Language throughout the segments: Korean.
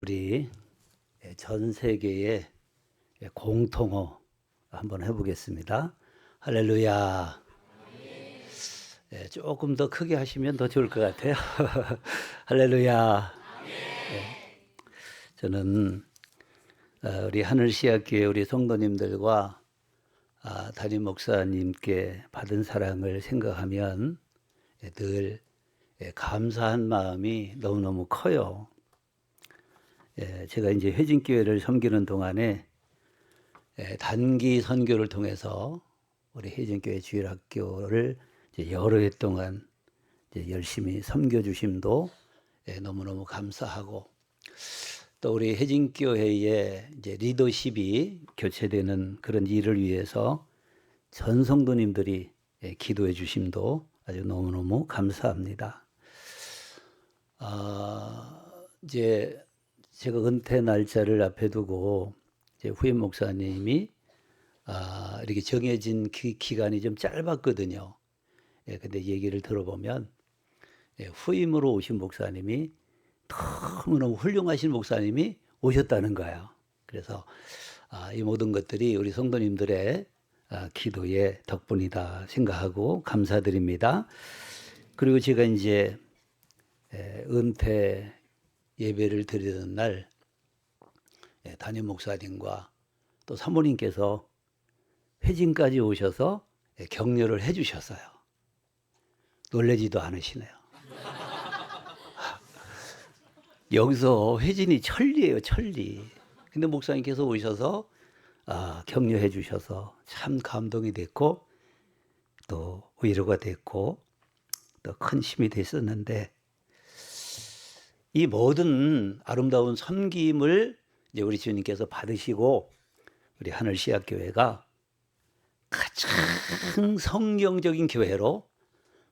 우리 전 세계의 공통어 한번 해보겠습니다. 할렐루야. 조금 더 크게 하시면 더 좋을 것 같아요. 할렐루야. 저는 우리 하늘시학교의 우리 성도님들과 담임 목사님께 받은 사랑을 생각하면 늘 감사한 마음이 너무너무 커요. 제가 이제 회진교회를 섬기는 동안에 단기 선교를 통해서 우리 회진교회 주일학교를 이제 여러 해 동안 이제 열심히 섬겨 주심도 너무너무 감사하고, 또 우리 회진교회의 이제 리더십이 교체되는 그런 일을 위해서 전 성도님들이 기도해 주심도 아주 너무너무 감사합니다. 이제 제가 은퇴 날짜를 앞에 두고 이제 후임 목사님이 이렇게 정해진 기간이 좀 짧았거든요. 근데 얘기를 들어보면 후임으로 오신 목사님이 너무너무 훌륭하신 목사님이 오셨다는 거예요. 그래서 이 모든 것들이 우리 성도님들의 기도의 덕분이다 생각하고 감사드립니다. 그리고 제가 이제 은퇴 예배를 드리는 날 담임 목사님과 또 사모님께서 회진까지 오셔서 격려를 해 주셨어요. 놀라지도 않으시네요. 여기서 회진이 천리예요, 천리. 근데 목사님께서 오셔서 격려해 주셔서 참 감동이 됐고, 또 위로가 됐고, 또 큰 힘이 됐었는데, 이 모든 아름다운 섬김을 이제 우리 주님께서 받으시고 우리 하늘시학교회가 가장 성경적인 교회로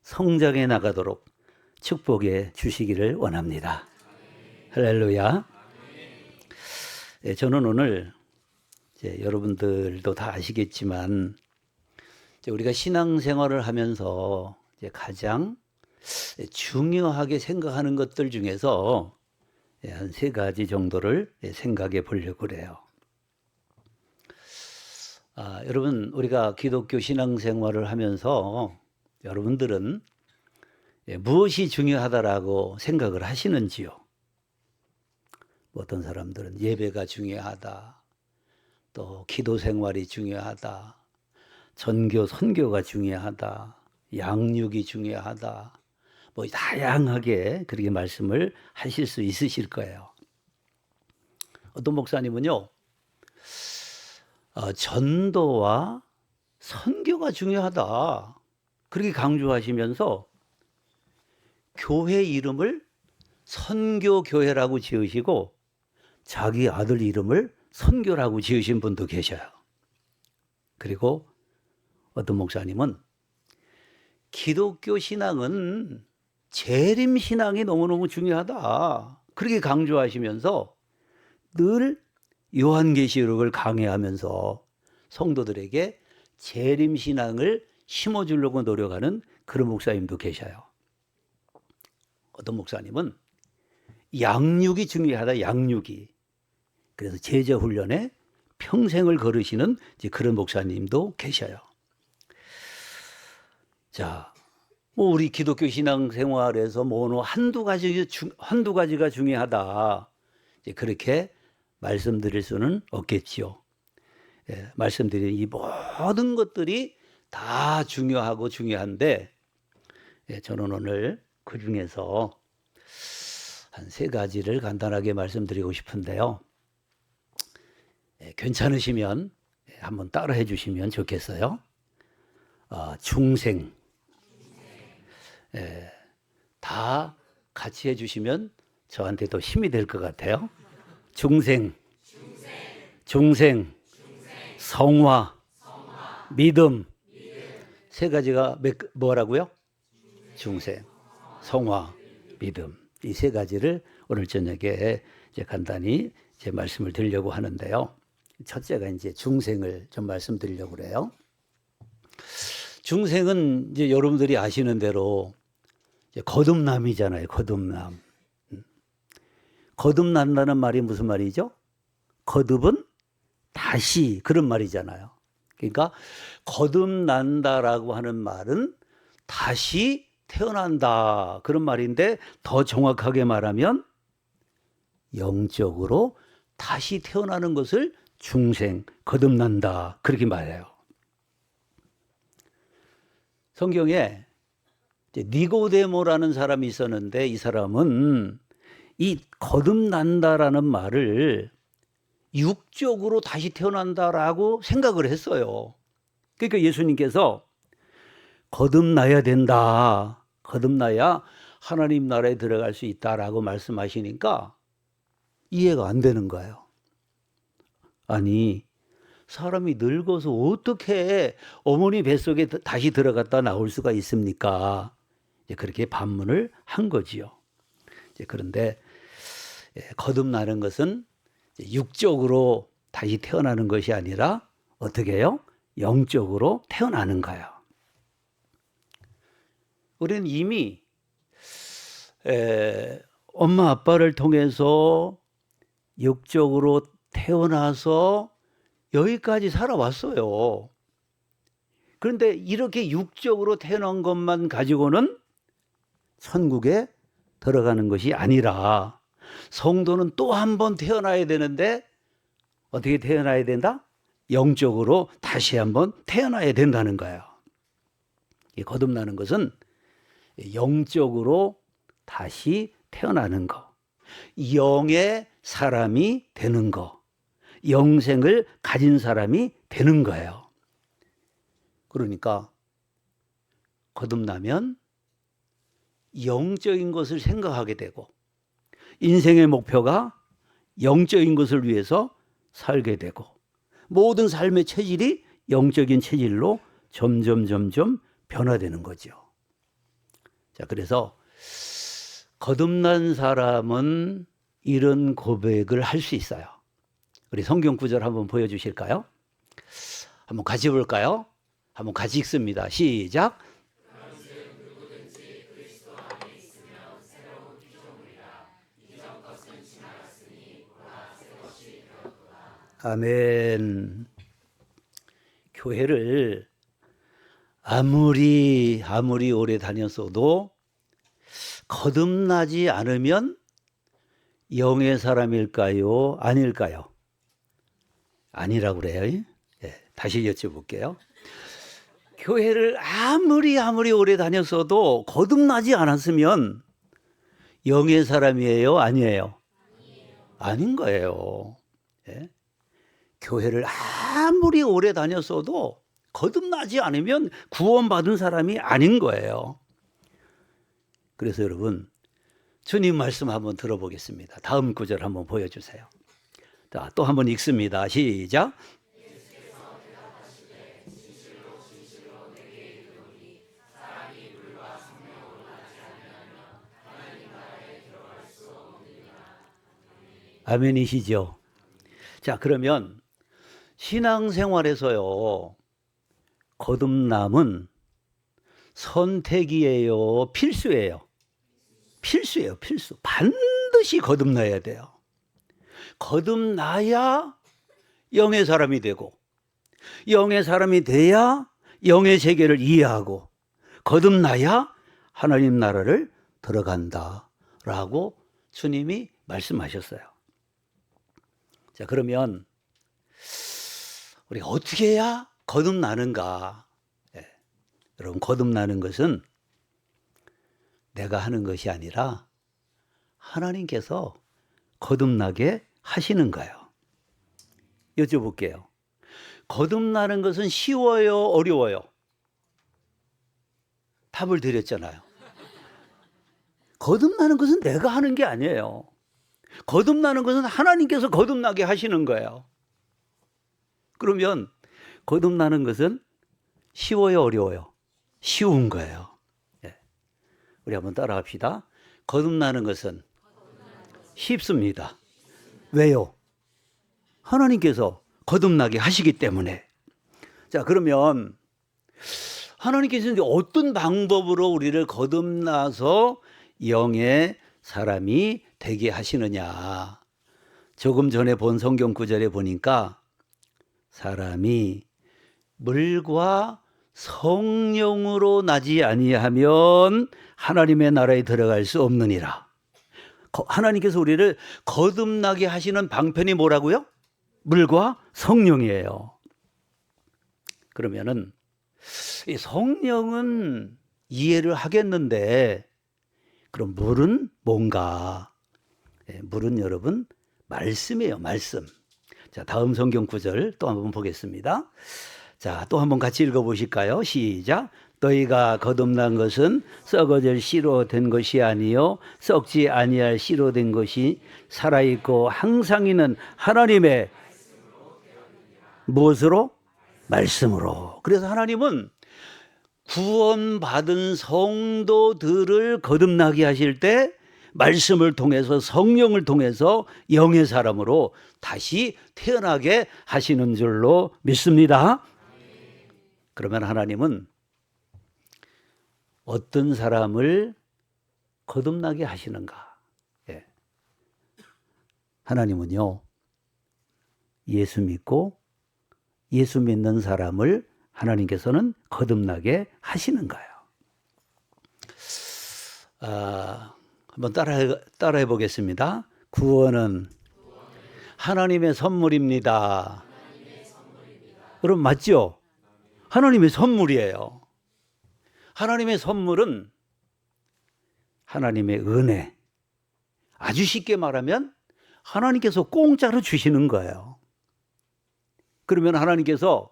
성장해 나가도록 축복해 주시기를 원합니다. 할렐루야. 저는 오늘 이제 여러분들도 다 아시겠지만 이제 우리가 신앙생활을 하면서 이제 가장 중요하게 생각하는 것들 중에서 한 3가지 정도를 생각해 보려고 그래요. 여러분, 우리가 기독교 신앙생활을 하면서 여러분들은 무엇이 중요하다라고 생각을 하시는지요? 어떤 사람들은 예배가 중요하다, 또 기도 생활이 중요하다, 전교 선교가 중요하다, 양육이 중요하다, 뭐 다양하게 그렇게 말씀을 하실 수 있으실 거예요. 어떤 목사님은요, 전도와 선교가 중요하다 그렇게 강조하시면서 교회 이름을 선교교회라고 지으시고 자기 아들 이름을 선교라고 지으신 분도 계셔요. 그리고 어떤 목사님은 기독교 신앙은 재림 신앙이 너무너무 중요하다 그렇게 강조하시면서 늘 요한계시록을 강해하면서 성도들에게 재림 신앙을 심어주려고 노력하는 그런 목사님도 계셔요. 어떤 목사님은 양육이 중요하다, 양육이. 그래서 제자 훈련에 평생을 걸으시는 그런 목사님도 계셔요. 자, 우리 기독교 신앙생활에서 한두 가지가 중요하다 그렇게 말씀드릴 수는 없겠지요. 말씀드린 이 모든 것들이 다 중요하고 중요한데 저는 오늘 그 중에서 한 3가지를 간단하게 말씀드리고 싶은데요. 괜찮으시면 한번 따라해 주시면 좋겠어요. 중생. 다 같이 해주시면 저한테 더 힘이 될 것 같아요. 중생, 성화, 믿음. 3가지가 뭐라고요? 중생, 성화, 믿음. 이 3가지를 오늘 저녁에 이제 간단히 제 말씀을 드리려고 하는데요. 첫째가 이제 중생을 좀 말씀드리려고 그래요. 중생은 이제 여러분들이 아시는 대로 거듭남이잖아요. 거듭남. 거듭난다는 말이 무슨 말이죠? 거듭은 다시, 그런 말이잖아요. 그러니까 거듭난다라고 하는 말은 다시 태어난다, 그런 말인데 더 정확하게 말하면 영적으로 다시 태어나는 것을 중생, 거듭난다, 그렇게 말해요. 성경에 니고데모라는 사람이 있었는데 이 사람은 이 거듭난다라는 말을 육적으로 다시 태어난다라고 생각을 했어요. 그러니까 예수님께서 거듭나야 된다, 거듭나야 하나님 나라에 들어갈 수 있다라고 말씀하시니까 이해가 안 되는 거예요. 아니, 사람이 늙어서 어떻게 어머니 뱃속에 다시 들어갔다 나올 수가 있습니까? 이제 그렇게 반문을 한 거지요. 이제 그런데 거듭나는 것은 육적으로 다시 태어나는 것이 아니라 어떻게 해요? 영적으로 태어나는 거예요. 우리는 이미 엄마 아빠를 통해서 육적으로 태어나서 여기까지 살아왔어요. 그런데 이렇게 육적으로 태어난 것만 가지고는 천국에 들어가는 것이 아니라 성도는 또 한 번 태어나야 되는데 어떻게 태어나야 된다? 영적으로 다시 한번 태어나야 된다는 거예요. 이 거듭나는 것은 영적으로 다시 태어나는 거, 영의 사람이 되는 거, 영생을 가진 사람이 되는 거예요. 그러니까 거듭나면 영적인 것을 생각하게 되고 인생의 목표가 영적인 것을 위해서 살게 되고 모든 삶의 체질이 영적인 체질로 점점 변화되는 거죠. 자, 그래서 거듭난 사람은 이런 고백을 할 수 있어요. 우리 성경 구절 한번 보여주실까요? 한번 같이 볼까요? 한번 같이 읽습니다. 시작. 아멘. 교회를 아무리 오래 다녔어도 거듭나지 않으면 영의 사람일까요? 아닐까요? 아니라고 그래요. 다시 여쭤볼게요. 교회를 아무리 오래 다녔어도 거듭나지 않았으면 영의 사람이에요? 아니에요? 아닌 거예요. 교회를 아무리 오래 다녔어도 거듭나지 않으면 구원받은 사람이 아닌 거예요. 그래서 여러분, 주님 말씀 한번 들어보겠습니다. 다음 구절 한번 보여주세요. 자, 또 한번 읽습니다. 시작. 아멘이시죠? 자, 그러면 신앙생활에서요, 거듭남은 선택이에요, 필수예요? 필수예요, 필수. 반드시 거듭나야 돼요. 거듭나야 영의 사람이 되고, 영의 사람이 돼야 영의 세계를 이해하고, 거듭나야 하나님 나라를 들어간다라고 주님이 말씀하셨어요. 자, 그러면 우리가 어떻게 해야 거듭나는가? 여러분, 거듭나는 것은 내가 하는 것이 아니라 하나님께서 거듭나게 하시는 거예요. 여쭤볼게요. 거듭나는 것은 쉬워요, 어려워요? 답을 드렸잖아요. 거듭나는 것은 내가 하는 게 아니에요. 거듭나는 것은 하나님께서 거듭나게 하시는 거예요. 그러면 거듭나는 것은 쉬워요, 어려워요? 쉬운 거예요. 우리 한번 따라합시다. 거듭나는 것은 쉽습니다. 왜요? 하나님께서 거듭나게 하시기 때문에. 자, 그러면 하나님께서 이제 어떤 방법으로 우리를 거듭나서 영의 사람이 되게 하시느냐. 조금 전에 본 성경 구절에 보니까 사람이 물과 성령으로 나지 아니하면 하나님의 나라에 들어갈 수 없느니라. 하나님께서 우리를 거듭나게 하시는 방편이 뭐라고요? 물과 성령이에요. 그러면은 이 성령은 이해를 하겠는데 그럼 물은 뭔가? 물은 여러분 말씀이에요. 말씀. 자, 다음 성경 구절 또 한번 보겠습니다. 자, 또 한번 같이 읽어보실까요? 시작. 너희가 거듭난 것은 썩어질 씨로 된 것이 아니요 썩지 아니할 씨로 된 것이 살아있고 항상 있는 하나님의 무엇으로? 말씀으로. 그래서 하나님은 구원받은 성도들을 거듭나게 하실 때 말씀을 통해서 성령을 통해서 영의 사람으로 다시 태어나게 하시는 줄로 믿습니다. 그러면 하나님은 어떤 사람을 거듭나게 하시는가? 예. 하나님은요, 예수 믿고 예수 믿는 사람을 하나님께서는 거듭나게 하시는 거예요. 한번 따라해 보겠습니다. 구원은 하나님의 선물입니다. 여러분 맞죠? 하나님의 선물이에요. 하나님의 선물은 하나님의 은혜. 아주 쉽게 말하면 하나님께서 공짜로 주시는 거예요. 그러면 하나님께서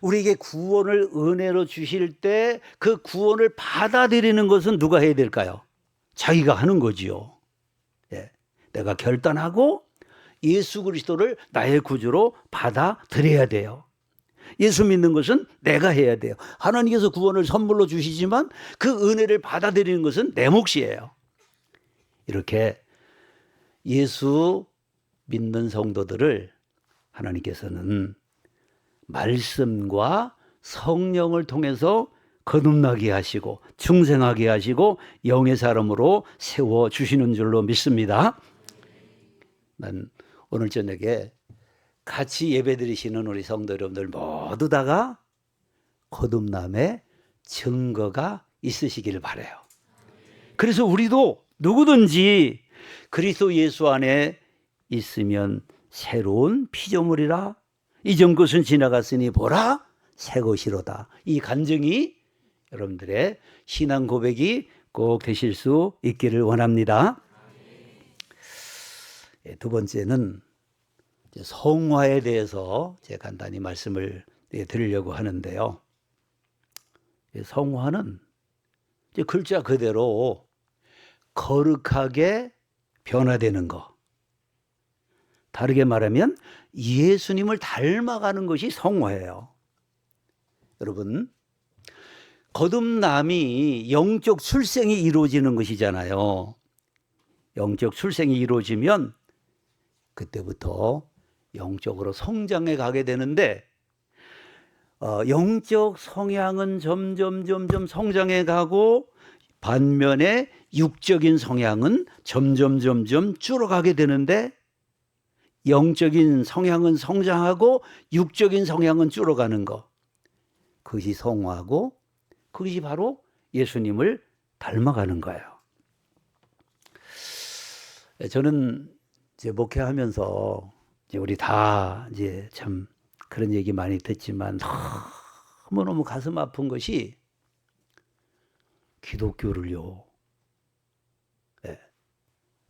우리에게 구원을 은혜로 주실 때 그 구원을 받아들이는 것은 누가 해야 될까요? 자기가 하는 거지요. 예. 내가 결단하고 예수 그리스도를 나의 구주로 받아들여야 돼요. 예수 믿는 것은 내가 해야 돼요. 하나님께서 구원을 선물로 주시지만 그 은혜를 받아들이는 것은 내 몫이에요. 이렇게 예수 믿는 성도들을 하나님께서는 말씀과 성령을 통해서 거듭나게 하시고 중생하게 하시고 영의 사람으로 세워주시는 줄로 믿습니다. 난 오늘 저녁에 같이 예배드리시는 우리 성도 여러분들 모두 다가 거듭남의 증거가 있으시기를 바라요. 그래서 우리도 누구든지 그리스도 예수 안에 있으면 새로운 피조물이라 이전 것은 지나갔으니 보라 새 것이로다. 이 간증이 여러분들의 신앙 고백이 꼭 되실 수 있기를 원합니다. 두 번째는 성화에 대해서 제가 간단히 말씀을 드리려고 하는데요. 성화는 글자 그대로 거룩하게 변화되는 것. 다르게 말하면 예수님을 닮아가는 것이 성화예요. 여러분, 거듭남이 영적 출생이 이루어지는 것이잖아요. 영적 출생이 이루어지면 그때부터 영적으로 성장해 가게 되는데 영적 성향은 점점 성장해 가고 반면에 육적인 성향은 점점 줄어가게 되는데 영적인 성향은 성장하고 육적인 성향은 줄어가는 것. 그것이 성화고 그것이 바로 예수님을 닮아가는 거예요. 저는 이제 목회하면서 이제 우리 다 이제 참 그런 얘기 많이 듣지만 너무너무 가슴 아픈 것이 기독교를요,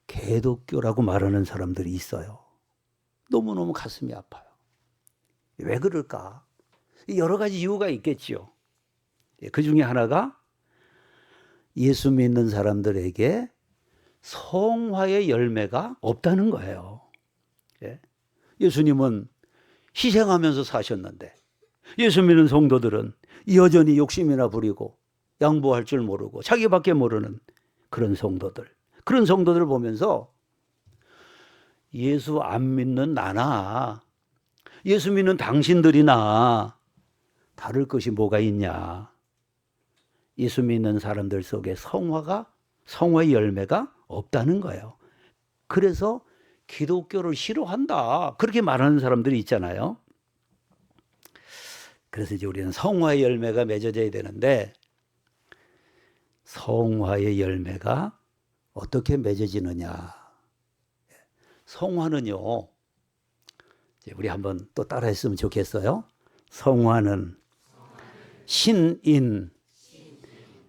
개독교라고 말하는 사람들이 있어요. 너무너무 가슴이 아파요. 왜 그럴까? 여러 가지 이유가 있겠지요. 그 중에 하나가 예수 믿는 사람들에게 성화의 열매가 없다는 거예요. 예수님은 희생하면서 사셨는데 예수 믿는 성도들은 여전히 욕심이나 부리고 양보할 줄 모르고 자기밖에 모르는 그런 성도들을 보면서 예수 안 믿는 나나 예수 믿는 당신들이나 다를 것이 뭐가 있냐. 예수 믿는 사람들 속에 성화의 열매가 없다는 거예요. 그래서 기독교를 싫어한다. 그렇게 말하는 사람들이 있잖아요. 그래서 이제 우리는 성화의 열매가 맺어져야 되는데, 성화의 열매가 어떻게 맺어지느냐. 성화는요, 이제 우리 한번 또 따라 했으면 좋겠어요. 성화는 신인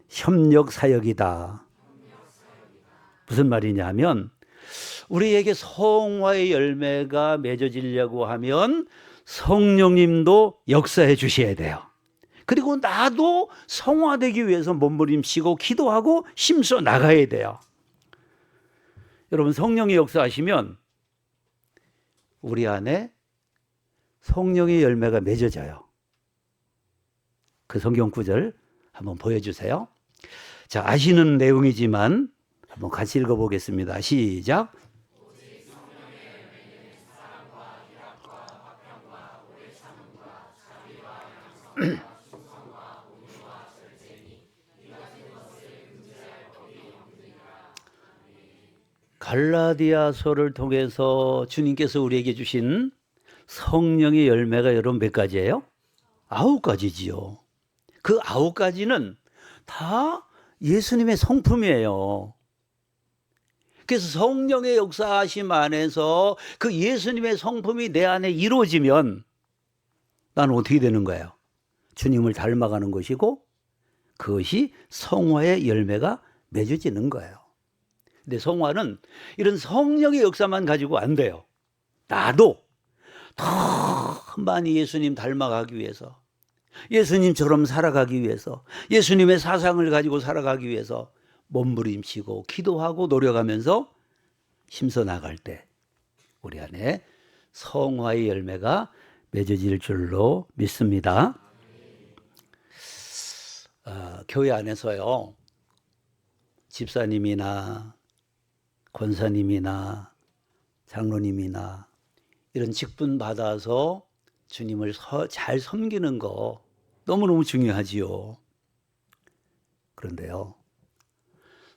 협력 사역이다. 무슨 말이냐 하면, 우리에게 성화의 열매가 맺어지려고 하면 성령님도 역사해 주셔야 돼요. 그리고 나도 성화되기 위해서 몸부림치고 기도하고 힘써 나가야 돼요. 여러분, 성령이 역사하시면 우리 안에 성령의 열매가 맺어져요. 그 성경 구절 한번 보여주세요. 자, 아시는 내용이지만 한번 같이 읽어보겠습니다. 시작. 갈라디아서를 통해서 주님께서 우리에게 주신 성령의 열매가 여러분 몇 가지예요? 9가지지요. 그 9가지는 다 예수님의 성품이에요. 그래서 성령의 역사하심 안에서 그 예수님의 성품이 내 안에 이루어지면 나는 어떻게 되는 거예요? 주님을 닮아가는 것이고, 그것이 성화의 열매가 맺어지는 거예요. 근데 성화는 이런 성령의 역사만 가지고 안 돼요. 나도 더 많이 예수님 닮아가기 위해서, 예수님처럼 살아가기 위해서, 예수님의 사상을 가지고 살아가기 위해서 몸부림치고 기도하고 노력하면서 힘써 나갈 때 우리 안에 성화의 열매가 맺어질 줄로 믿습니다. 교회 안에서요, 집사님이나 권사님이나 장로님이나 이런 직분 받아서 주님을 잘 섬기는 거 너무너무 중요하지요. 그런데요,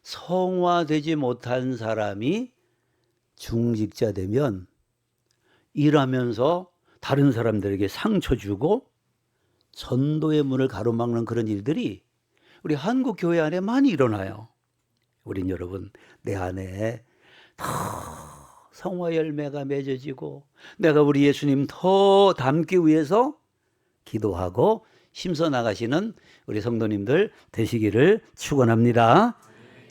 성화되지 못한 사람이 중직자 되면 일하면서 다른 사람들에게 상처 주고 전도의 문을 가로막는 그런 일들이 우리 한국 교회 안에 많이 일어나요. 우린 여러분, 내 안에 더 성화 열매가 맺어지고 내가 우리 예수님 더 닮기 위해서 기도하고 힘써 나가시는 우리 성도님들 되시기를 축원합니다.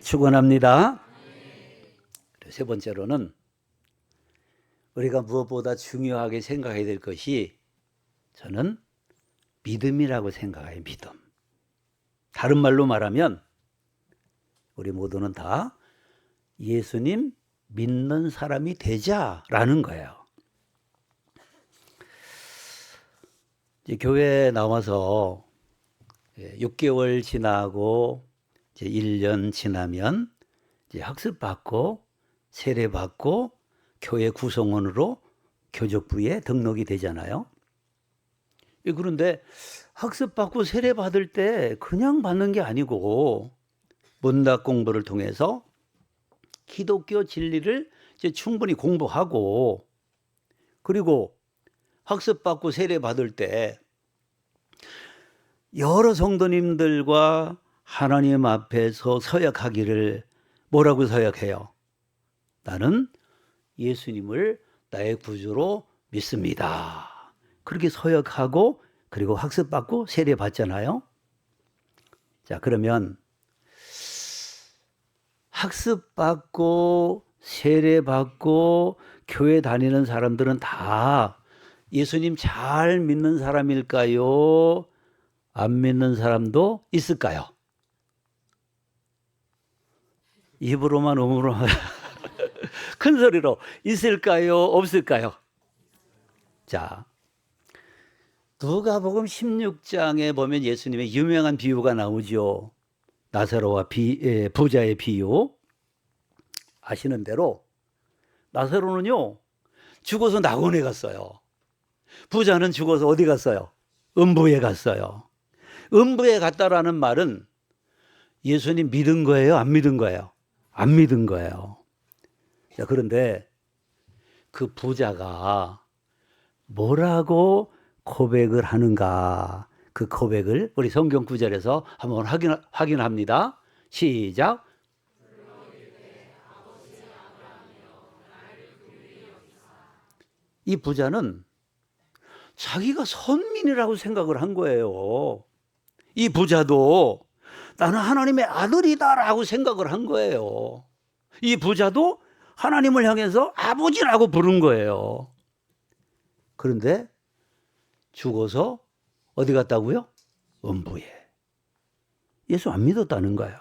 축원합니다. 세 번째로는 우리가 무엇보다 중요하게 생각해야 될 것이, 저는 믿음이라고 생각해요. 믿음. 다른 말로 말하면 우리 모두는 다 예수님 믿는 사람이 되자라는 거예요. 이제 교회에 나와서 6개월 지나고 이제 1년 지나면 이제 학습받고 세례받고 교회 구성원으로 교족부에 등록이 되잖아요. 그런데 학습받고 세례받을 때 그냥 받는 게 아니고 문답 공부를 통해서 기독교 진리를 이제 충분히 공부하고, 그리고 학습받고 세례받을 때 여러 성도님들과 하나님 앞에서 서약하기를 뭐라고 서약해요? 나는 예수님을 나의 구주로 믿습니다. 그렇게 서약하고 그리고 학습받고 세례받잖아요. 자, 그러면 학습받고 세례받고 교회 다니는 사람들은 다 예수님 잘 믿는 사람일까요? 안 믿는 사람도 있을까요? 입으로만 음으로만 큰 소리로 있을까요? 없을까요? 자, 누가복음 16장에 보면 예수님의 유명한 비유가 나오죠. 나사로와 부자의 비유. 아시는 대로 나사로는요, 죽어서 낙원에 갔어요. 부자는 죽어서 어디 갔어요? 음부에 갔어요. 음부에 갔다라는 말은 예수님 믿은 거예요? 안 믿은 거예요? 안 믿은 거예요. 자, 그런데 그 부자가 뭐라고 고백을 하는가? 그 고백을 우리 성경 구절에서 한번 확인합니다. 시작. 이 부자는 자기가 선민이라고 생각을 한 거예요. 이 부자도 나는 하나님의 아들이다라고 생각을 한 거예요. 이 부자도 하나님을 향해서 아버지라고 부른 거예요. 그런데 죽어서 어디 갔다고요? 음부에. 예수 안 믿었다는 거예요.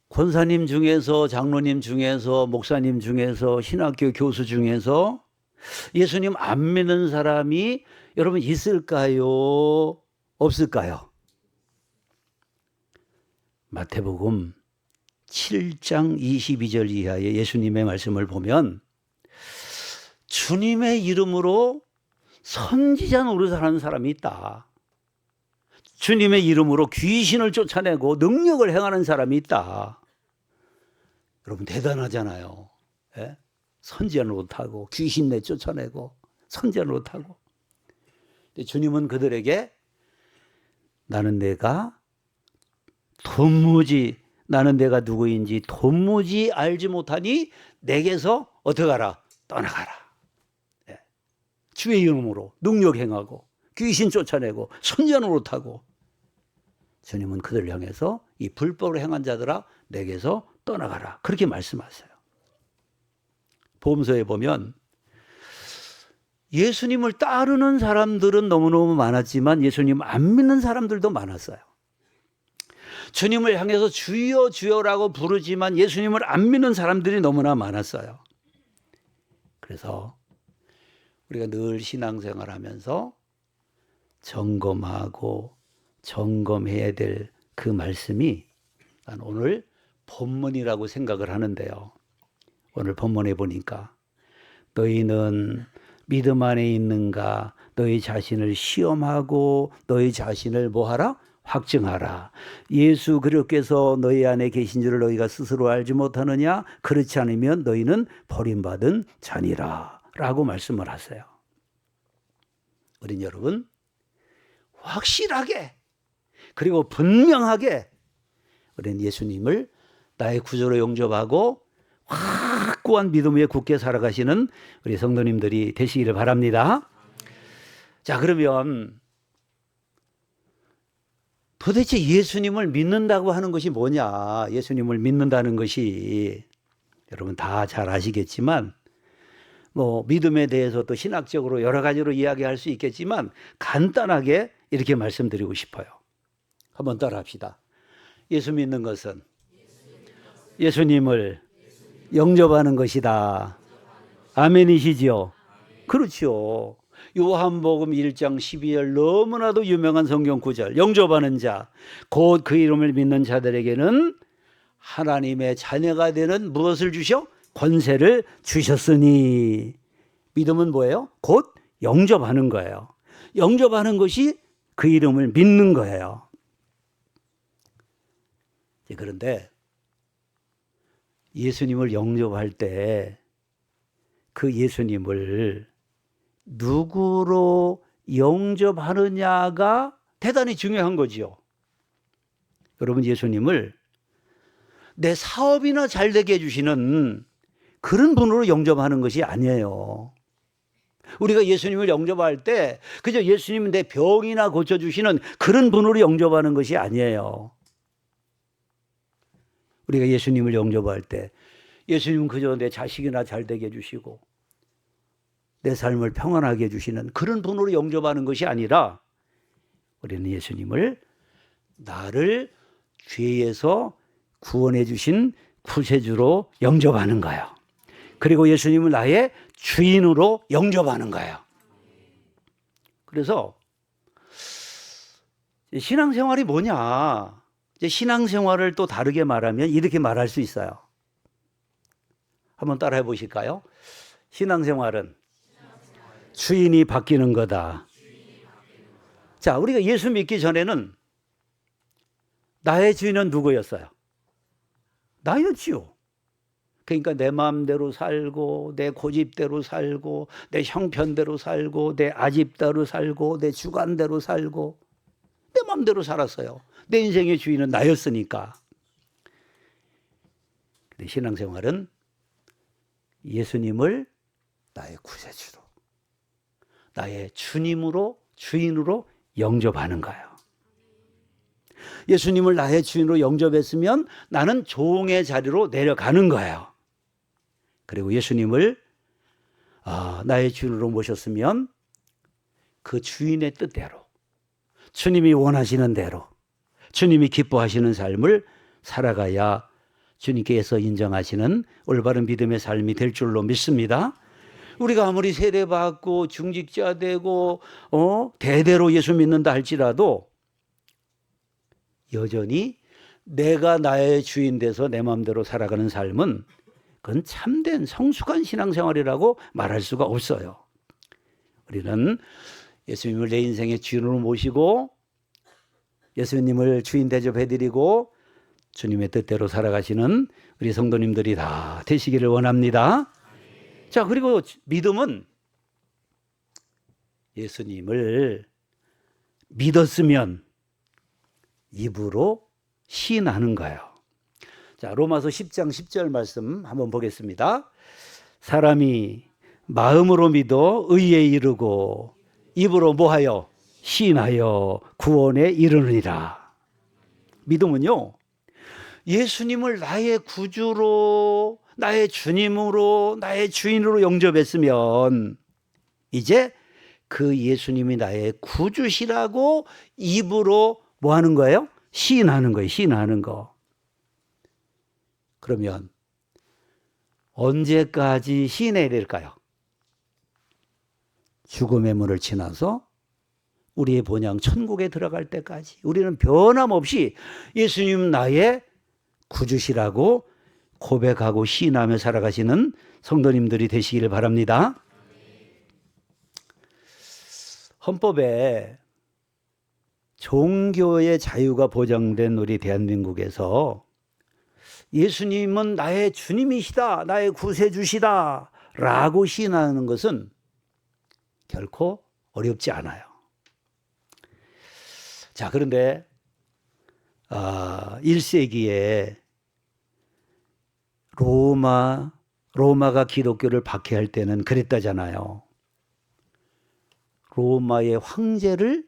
권사님 중에서, 장로님 중에서, 목사님 중에서, 신학교 교수 중에서 예수님 안 믿는 사람이 여러분 있을까요? 없을까요? 마태복음 7장 22절 이하의 예수님의 말씀을 보면 주님의 이름으로 선지자 노릇하는 사람이 있다. 주님의 이름으로 귀신을 쫓아내고 능력을 행하는 사람이 있다. 여러분 대단하잖아요. 예? 선지자 노릇하고 귀신 내쫓아내고 선지자 노릇하고. 주님은 그들에게 나는 내가 누구인지 도무지 알지 못하니 내게서 어떻게 하라? 떠나가라. 예. 주의 이름으로 능력 행하고 귀신 쫓아내고 선지자 노릇하고. 주님은 그들을 향해서 이 불법을 행한 자들아 내게서 떠나가라. 그렇게 말씀하세요. 보험서에 보면 예수님을 따르는 사람들은 너무너무 많았지만 예수님 안 믿는 사람들도 많았어요. 주님을 향해서 주여 주여라고 부르지만 예수님을 안 믿는 사람들이 너무나 많았어요. 그래서 우리가 늘 신앙생활하면서 점검하고 점검해야 될 그 말씀이 난 오늘 본문이라고 생각을 하는데요. 오늘 본문에 보니까 너희는 믿음 안에 있는가? 너희 자신을 시험하고 너희 자신을 뭐하라? 확증하라. 예수 그리스도께서 너희 안에 계신 줄을 너희가 스스로 알지 못하느냐? 그렇지 않으면 너희는 버림받은 자니라 라고 말씀을 하세요. 어린 여러분, 확실하게 그리고 분명하게 우리는 예수님을 나의 구주로 영접하고 확고한 믿음 위에 굳게 살아가시는 우리 성도님들이 되시기를 바랍니다. 자, 그러면 도대체 예수님을 믿는다고 하는 것이 뭐냐? 예수님을 믿는다는 것이 여러분 다 잘 아시겠지만 믿음에 대해서 또 신학적으로 여러 가지로 이야기할 수 있겠지만 간단하게 이렇게 말씀드리고 싶어요. 한번 따라합시다. 예수 믿는 것은 예수님을 영접하는 것이다. 아멘이시지요? 그렇죠. 요한복음 1장 12절 너무나도 유명한 성경 구절. 영접하는 자, 곧 그 이름을 믿는 자들에게는 하나님의 자녀가 되는 무엇을 주셔? 권세를 주셨으니. 믿음은 뭐예요? 곧 영접하는 거예요. 영접하는 것이 그 이름을 믿는 거예요. 그런데 예수님을 영접할 때 그 예수님을 누구로 영접하느냐가 대단히 중요한 거지요. 여러분, 예수님을 내 사업이나 잘 되게 해주시는 그런 분으로 영접하는 것이 아니에요. 우리가 예수님을 영접할 때 그저 예수님 내 병이나 고쳐주시는 그런 분으로 영접하는 것이 아니에요. 우리가 예수님을 영접할 때 예수님은 그저 내 자식이나 잘 되게 해주시고 내 삶을 평안하게 해주시는 그런 분으로 영접하는 것이 아니라 우리는 예수님을 나를 죄에서 구원해 주신 구세주로 영접하는 거예요. 그리고 예수님을 나의 주인으로 영접하는 거예요. 그래서 신앙생활이 뭐냐? 신앙생활을 또 다르게 말하면 이렇게 말할 수 있어요. 한번 따라해 보실까요? 신앙생활은 주인이 바뀌는 거다. 자, 우리가 예수 믿기 전에는 나의 주인은 누구였어요? 나였지요. 그러니까 내 마음대로 살고 내 고집대로 살고 내 형편대로 살고 내 아집대로 살고 내 주관대로 살고 내 마음대로 살았어요. 내 인생의 주인은 나였으니까. 근데 신앙생활은 예수님을 나의 구세주로, 나의 주님으로, 주인으로 영접하는 거예요. 예수님을 나의 주인으로 영접했으면 나는 종의 자리로 내려가는 거예요. 그리고 예수님을 나의 주인으로 모셨으면 그 주인의 뜻대로, 주님이 원하시는 대로, 주님이 기뻐하시는 삶을 살아가야 주님께서 인정하시는 올바른 믿음의 삶이 될 줄로 믿습니다. 우리가 아무리 세례받고 중직자 되고 대대로 예수 믿는다 할지라도 여전히 내가 나의 주인 돼서 내 마음대로 살아가는 삶은 그건 참된 성숙한 신앙생활이라고 말할 수가 없어요. 우리는 예수님을 내 인생의 주인으로 모시고 예수님을 주인 대접해드리고 주님의 뜻대로 살아가시는 우리 성도님들이 다 되시기를 원합니다. 자, 그리고 믿음은 예수님을 믿었으면 입으로 시인하는 거예요. 자, 로마서 10장 10절 말씀 한번 보겠습니다. 사람이 마음으로 믿어 의에 이르고 입으로 뭐하여 시인하여 구원에 이르느니라. 믿음은요, 예수님을 나의 구주로, 나의 주님으로, 나의 주인으로 영접했으면 이제 그 예수님이 나의 구주시라고 입으로 뭐 하는 거예요? 시인하는 거예요. 시인하는 거. 그러면 언제까지 시인해야 될까요? 죽음의 문을 지나서 우리의 본향 천국에 들어갈 때까지 우리는 변함없이 예수님 나의 구주시라고 고백하고 시인하며 살아가시는 성도님들이 되시기를 바랍니다. 헌법에 종교의 자유가 보장된 우리 대한민국에서 예수님은 나의 주님이시다, 나의 구세주시다 라고 시인하는 것은 결코 어렵지 않아요. 자, 그런데 1세기에 로마가 기독교를 박해할 때는 그랬다잖아요. 로마의 황제를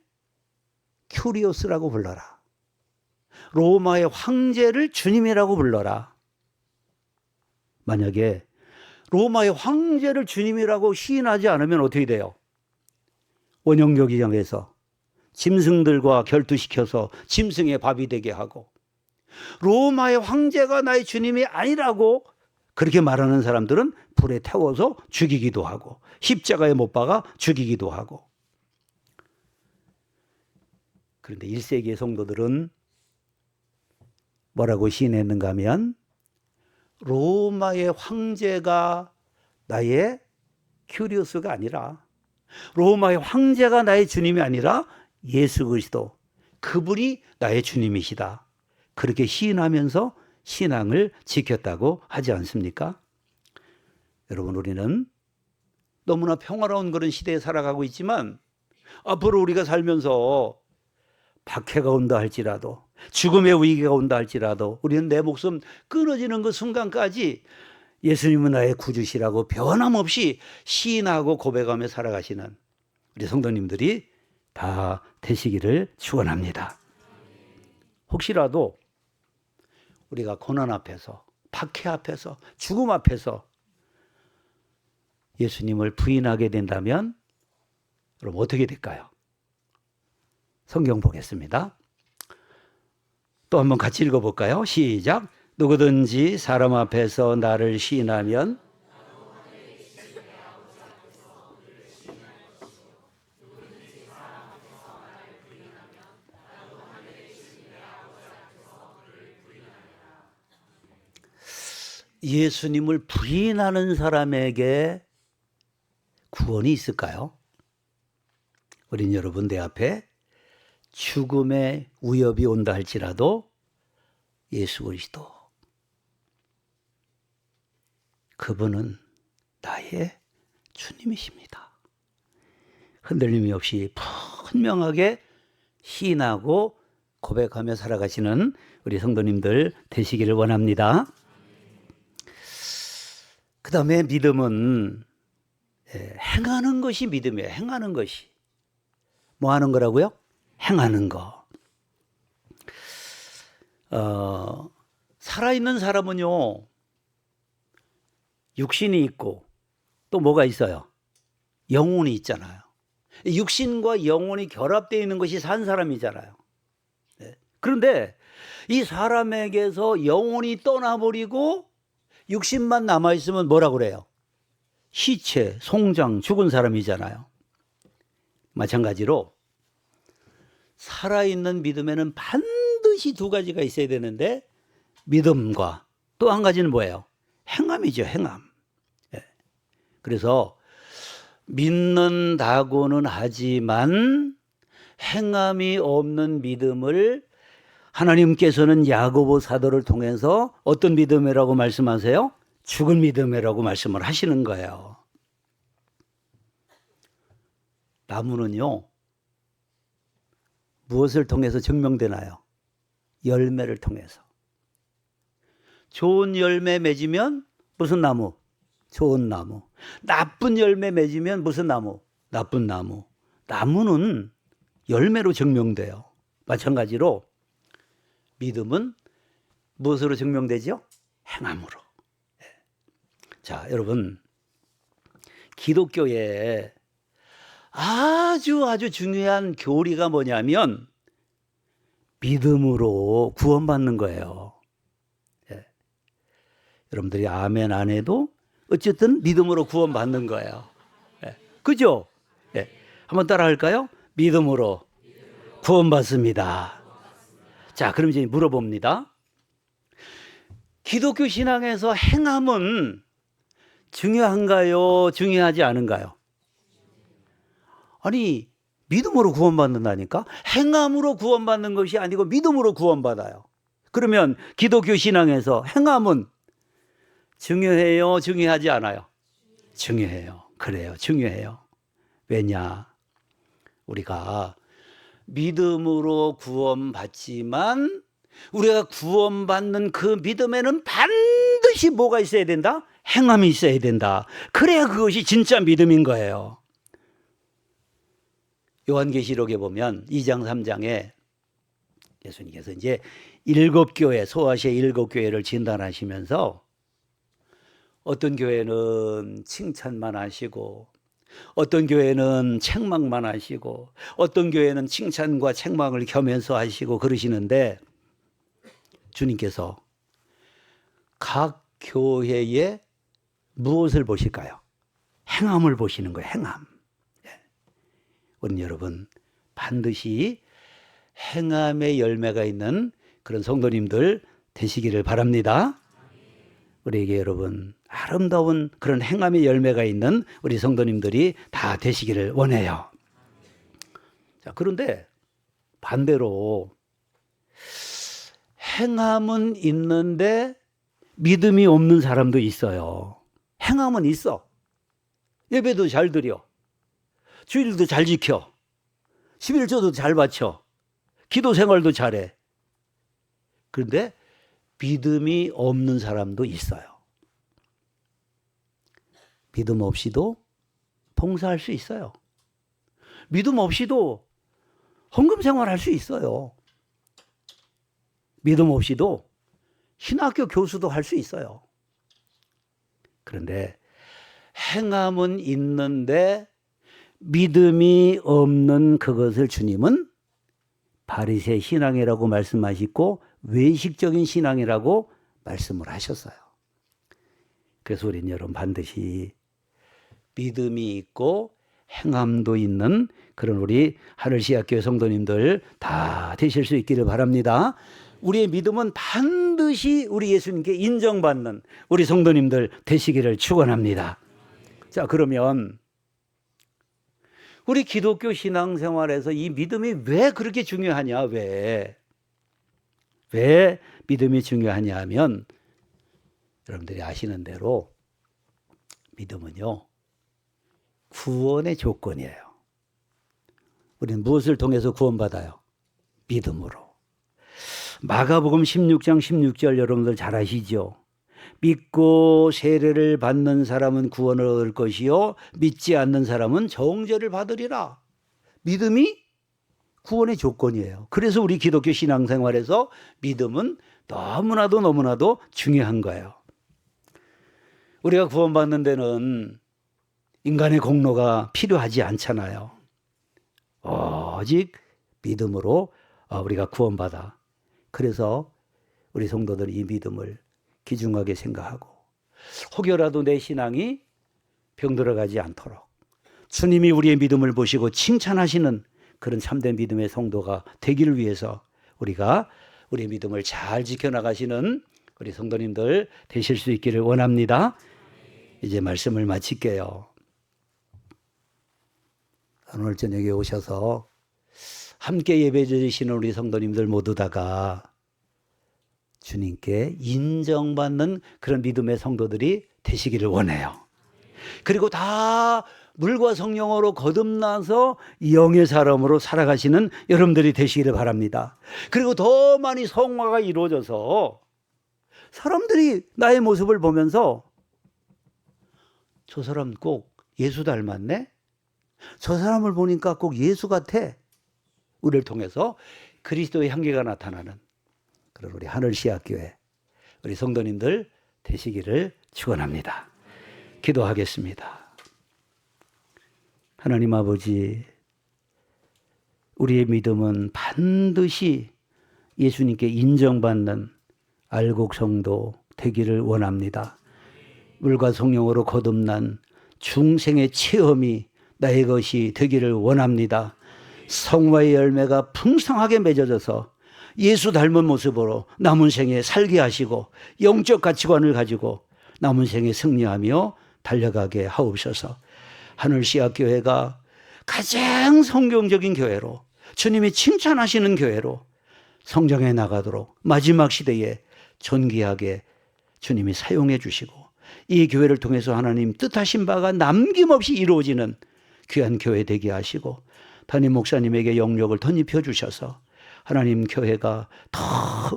큐리오스라고 불러라. 로마의 황제를 주님이라고 불러라. 만약에 로마의 황제를 주님이라고 시인하지 않으면 어떻게 돼요? 원형교기장에서 짐승들과 결투시켜서 짐승의 밥이 되게 하고, 로마의 황제가 나의 주님이 아니라고 그렇게 말하는 사람들은 불에 태워서 죽이기도 하고 십자가에 못 박아 죽이기도 하고. 그런데 1세기의 성도들은 뭐라고 시인했는가 하면 로마의 황제가 나의 큐리오스가 아니라, 로마의 황제가 나의 주님이 아니라 예수 그리스도, 그분이 나의 주님이시다. 그렇게 시인하면서 신앙을 지켰다고 하지 않습니까? 여러분, 우리는 너무나 평화로운 그런 시대에 살아가고 있지만 앞으로 우리가 살면서 박해가 온다 할지라도, 죽음의 위기가 온다 할지라도 우리는 내 목숨 끊어지는 그 순간까지 예수님은 나의 구주시라고 변함없이 시인하고 고백하며 살아가시는 우리 성도님들이 다 되시기를 축원합니다. 혹시라도 우리가 고난 앞에서, 박해 앞에서, 죽음 앞에서 예수님을 부인하게 된다면 그럼 어떻게 될까요? 성경 보겠습니다. 또 한번 같이 읽어볼까요? 시작. 누구든지 사람 앞에서 나를 시인하면 예수님을 부인하는 사람에게 구원이 있을까요? 어린 여러분, 내 앞에 죽음의 위협이 온다 할지라도 예수 그리스도, 그분은 나의 주님이십니다. 흔들림이 없이 분명하게 시인하고 고백하며 살아가시는 우리 성도님들 되시기를 원합니다. 그 다음에 믿음은 행하는 것이 믿음이에요. 행하는 것이. 뭐 하는 거라고요? 행하는 거. 살아있는 사람은요, 육신이 있고 또 뭐가 있어요? 영혼이 있잖아요. 육신과 영혼이 결합되어 있는 것이 산 사람이잖아요. 그런데 이 사람에게서 영혼이 떠나버리고 육신만 남아있으면 뭐라고 그래요? 시체, 송장, 죽은 사람이잖아요. 마찬가지로 살아있는 믿음에는 반드시 두 가지가 있어야 되는데, 믿음과 또 한 가지는 뭐예요? 행함이죠. 행함. 그래서 믿는다고는 하지만 행함이 없는 믿음을 하나님께서는 야고보 사도를 통해서 어떤 믿음이라고 말씀하세요? 죽은 믿음이라고 말씀을 하시는 거예요. 나무는요, 무엇을 통해서 증명되나요? 열매를 통해서. 좋은 열매 맺으면 무슨 나무? 좋은 나무. 나쁜 열매 맺으면 무슨 나무? 나쁜 나무. 나무는 열매로 증명돼요. 마찬가지로 믿음은 무엇으로 증명되죠? 행함으로. 자, 여러분, 기독교에 아주 중요한 교리가 뭐냐면 믿음으로 구원받는 거예요. 여러분들이 아멘 안 해도 어쨌든 믿음으로 구원받는 거예요. 그죠? 한번 따라 할까요? 믿음으로 구원받습니다. 자, 그럼 이제 물어봅니다. 기독교 신앙에서 행함은 중요한가요? 중요하지 않은가요? 아니, 믿음으로 구원받는다니까? 행함으로 구원받는 것이 아니고 믿음으로 구원받아요. 그러면 기독교 신앙에서 행함은 중요해요? 중요하지 않아요? 중요해요. 그래요. 중요해요. 왜냐? 우리가 믿음으로 구원받지만 우리가 구원받는 그 믿음에는 반드시 뭐가 있어야 된다? 행함이 있어야 된다. 그래야 그것이 진짜 믿음인 거예요. 요한계시록에 보면 2장 3장에 예수님께서 이제 7교회, 소아시아 7교회를 진단하시면서 어떤 교회는 칭찬만 하시고 어떤 교회는 책망만 하시고 어떤 교회는 칭찬과 책망을 겸해서 하시고 그러시는데, 주님께서 각 교회에 무엇을 보실까요? 행함을 보시는 거예요. 행함. 우리 여러분 반드시 행함의 열매가 있는 그런 성도님들 되시기를 바랍니다. 우리에게 여러분 아름다운 그런 행함의 열매가 있는 우리 성도님들이 다 되시기를 원해요. 자, 그런데 반대로 행함은 있는데 믿음이 없는 사람도 있어요. 행함은 있어. 예배도 잘 드려. 주일도 잘 지켜. 11조도 잘 바쳐. 기도 생활도 잘해. 그런데 믿음이 없는 사람도 있어요. 믿음 없이도 봉사할 수 있어요. 믿음 없이도 헌금 생활할 수 있어요. 믿음 없이도 신학교 교수도 할 수 있어요. 그런데 행함은 있는데 믿음이 없는 그것을 주님은 바리새 신앙이라고 말씀하시고 외식적인 신앙이라고 말씀을 하셨어요. 그래서 우리는 여러분 반드시 믿음이 있고 행함도 있는 그런 우리 하늘시학교의 성도님들 다 되실 수 있기를 바랍니다. 우리의 믿음은 반드시 우리 예수님께 인정받는 우리 성도님들 되시기를 축원합니다. 자, 그러면 우리 기독교 신앙생활에서 이 믿음이 왜 그렇게 중요하냐? 왜 믿음이 중요하냐 하면 여러분들이 아시는 대로 믿음은요, 구원의 조건이에요. 우리는 무엇을 통해서 구원받아요? 믿음으로. 마가복음 16장 16절 여러분들 잘 아시죠? 믿고 세례를 받는 사람은 구원을 얻을 것이요 믿지 않는 사람은 정죄를 받으리라. 믿음이 구원의 조건이에요. 그래서 우리 기독교 신앙생활에서 믿음은 너무나도 중요한 거예요. 우리가 구원받는 데는 인간의 공로가 필요하지 않잖아요. 오직 믿음으로 우리가 구원받아. 그래서 우리 성도들은 이 믿음을 귀중하게 생각하고 혹여라도 내 신앙이 병들어가지 않도록 주님이 우리의 믿음을 보시고 칭찬하시는 그런 참된 믿음의 성도가 되기를 위해서 우리가 우리의 믿음을 잘 지켜나가시는 우리 성도님들 되실 수 있기를 원합니다. 이제 말씀을 마칠게요. 오늘 저녁에 오셔서 함께 예배 드리시는 우리 성도님들 모두 다가 주님께 인정받는 그런 믿음의 성도들이 되시기를 원해요. 그리고 다 물과 성령으로 거듭나서 영의 사람으로 살아가시는 여러분들이 되시기를 바랍니다. 그리고 더 많이 성화가 이루어져서 사람들이 나의 모습을 보면서 저 사람 꼭 예수 닮았네? 저 사람을 보니까 꼭 예수 같아. 우리를 통해서 그리스도의 향기가 나타나는 그런 우리 하늘시학교회 우리 성도님들 되시기를 축원합니다. 기도하겠습니다. 하나님 아버지, 우리의 믿음은 반드시 예수님께 인정받는 알곡 성도 되기를 원합니다. 물과 성령으로 거듭난 중생의 체험이 나의 것이 되기를 원합니다. 성화의 열매가 풍성하게 맺어져서 예수 닮은 모습으로 남은 생에 살게 하시고 영적 가치관을 가지고 남은 생에 승리하며 달려가게 하옵소서. 하늘시학교회가 가장 성경적인 교회로 주님이 칭찬하시는 교회로 성장해 나가도록 마지막 시대에 존귀하게 주님이 사용해 주시고 이 교회를 통해서 하나님 뜻하신 바가 남김없이 이루어지는 귀한 교회 되게 하시고 담임 목사님에게 영역을 덧입혀 주셔서 하나님 교회가 더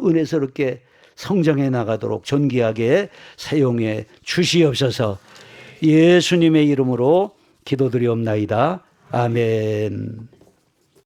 은혜스럽게 성장해 나가도록 존귀하게 사용해 주시옵소서. 예수님의 이름으로 기도드리옵나이다. 아멘.